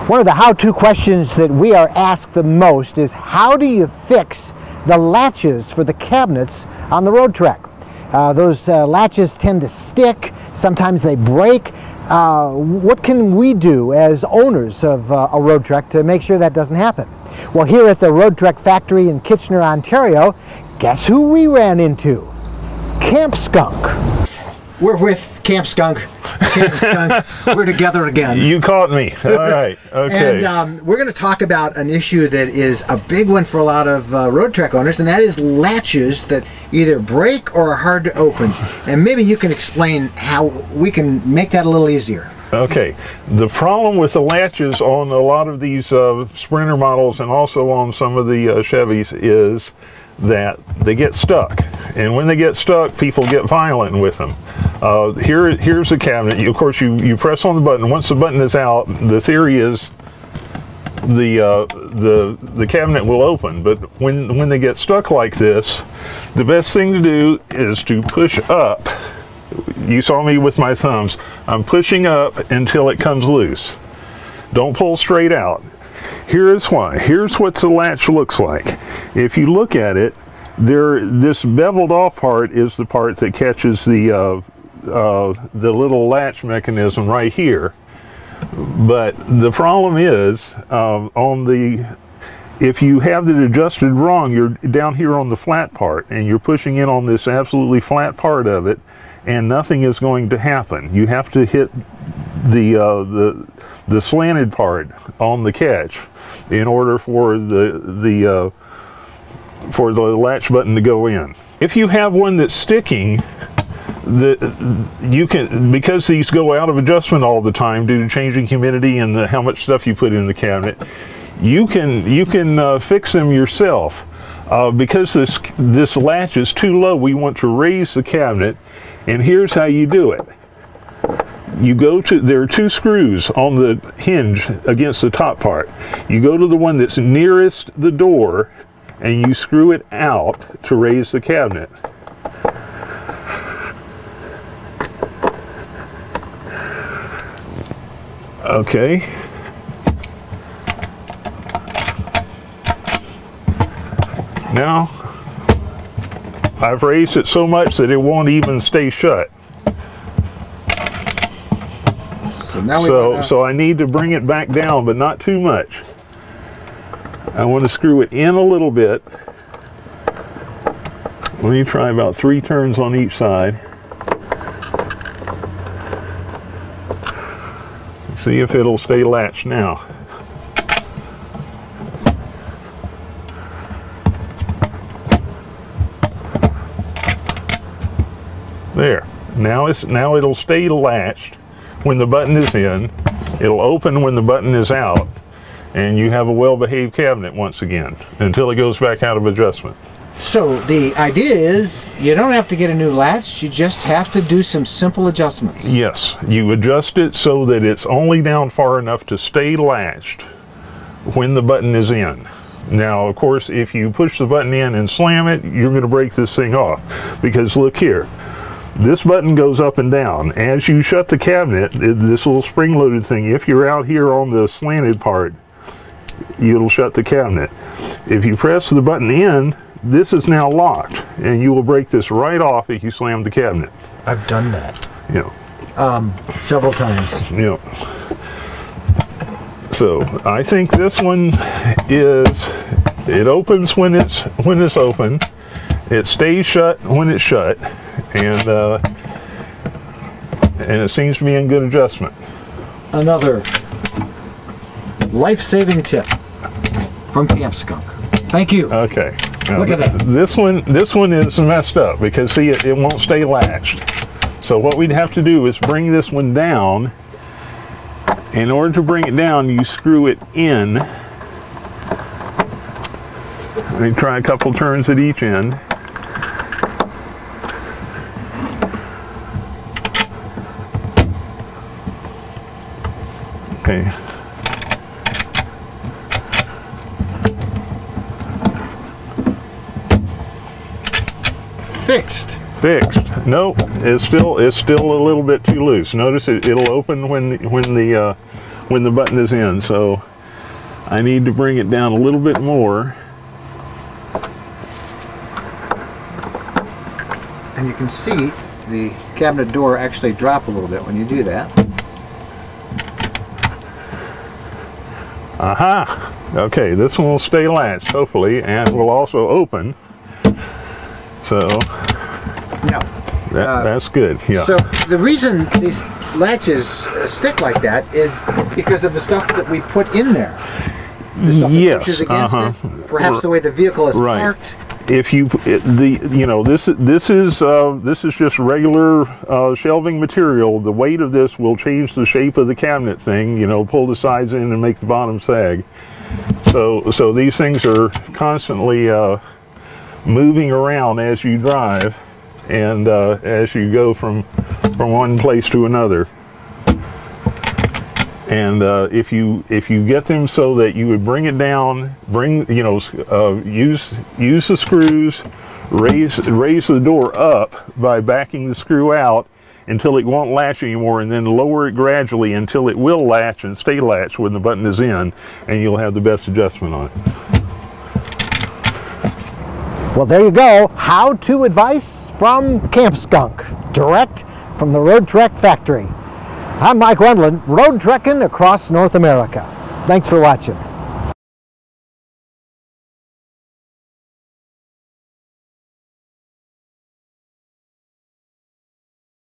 One of the how-to questions that we are asked the most is, how do you fix the latches for the cabinets on the Roadtrek? Those latches tend to stick, sometimes they break. What can we do as owners of a Roadtrek to make sure that doesn't happen? Well, here at the Roadtrek factory in Kitchener, Ontario, guess who we ran into? CampSkunk. We're with CampSkunk. We're together again. You caught me. All right. Okay. And we're going to talk about an issue that is a big one for a lot of Roadtrek owners, and that is latches that either break or are hard to open. And maybe you can explain how we can make that a little easier. Okay. The problem with the latches on a lot of these Sprinter models and also on some of the Chevys is that they get stuck, and when they get stuck, people get violent with them. Here's the cabinet. Of course, you press on the button. Once the button is out, the theory is the cabinet will open. But when they get stuck like this, the best thing to do is to push up. You saw me with my thumbs. I'm pushing up until it comes loose. Don't pull straight out. Here's why. Here's what the latch looks like. If you look at it, this beveled off part is the part that catches the little latch mechanism right here. But the problem is, if you have it adjusted wrong, you're down here on the flat part, and you're pushing in on this absolutely flat part of it, and nothing is going to happen. You have to hit the slanted part on the catch in order for the latch button to go in. If you have one that's sticking, you can, because these go out of adjustment all the time due to changing humidity and how much stuff you put in the cabinet, you can fix them yourself. Because this latch is too low, we want to raise the cabinet, and here's how you do it. You go to, there are two screws on the hinge against the top part. You go to the one that's nearest the door and you screw it out to raise the cabinet. Okay. Now, I've raised it so much that it won't even stay shut. So I need to bring it back down, but not too much. I want to screw it in a little bit. Let me try about 3 turns on each side. See if it'll stay latched now. There. Now it'll stay latched when the button is in. It'll open when the button is out, and you have a well-behaved cabinet once again until it goes back out of adjustment. So the idea is you don't have to get a new latch, you just have to do some simple adjustments. Yes, you adjust it so that it's only down far enough to stay latched when the button is in. Now, of course, if you push the button in and slam it, you're going to break this thing off, because look here. This button goes up and down. As you shut the cabinet, this little spring-loaded thing, if you're out here on the slanted part, it'll shut the cabinet. If you press the button in, this is now locked, and you will break this right off if you slam the cabinet. I've done that. Yeah. Several times. Yeah. So I think this one is, it opens when it's open. It stays shut when it's shut, and it seems to be in good adjustment. Another life-saving tip from CampSkunk. Thank you. Okay. Now, look at that. This one is messed up because see, it won't stay latched. So what we'd have to do is bring this one down. In order to bring it down, you screw it in. Let me try a couple turns at each end. Okay. Fixed. Fixed. Nope, it's still a little bit too loose. Notice it'll open when when the button is in. So I need to bring it down a little bit more. And you can see the cabinet door actually drop a little bit when you do that. Aha! Okay, this one will stay latched, hopefully, and will also open. So, no. That's good, yeah. So, the reason these latches stick like that is because of the stuff that we put in there. The stuff that pushes against it, perhaps the way the vehicle is parked. If you, this is just regular shelving material. The weight of this will change the shape of the cabinet thing. Pull the sides in and make the bottom sag. So these things are constantly moving around as you drive, and as you go from one place to another. And if you get them so that you would bring it down, use the screws, raise the door up by backing the screw out until it won't latch anymore, and then lower it gradually until it will latch and stay latched when the button is in, and you'll have the best adjustment on it. Well, there you go. How-to advice from CampSkunk, direct from the Roadtrek factory. I'm Mike Wendland, road trekking across North America. Thanks for watching.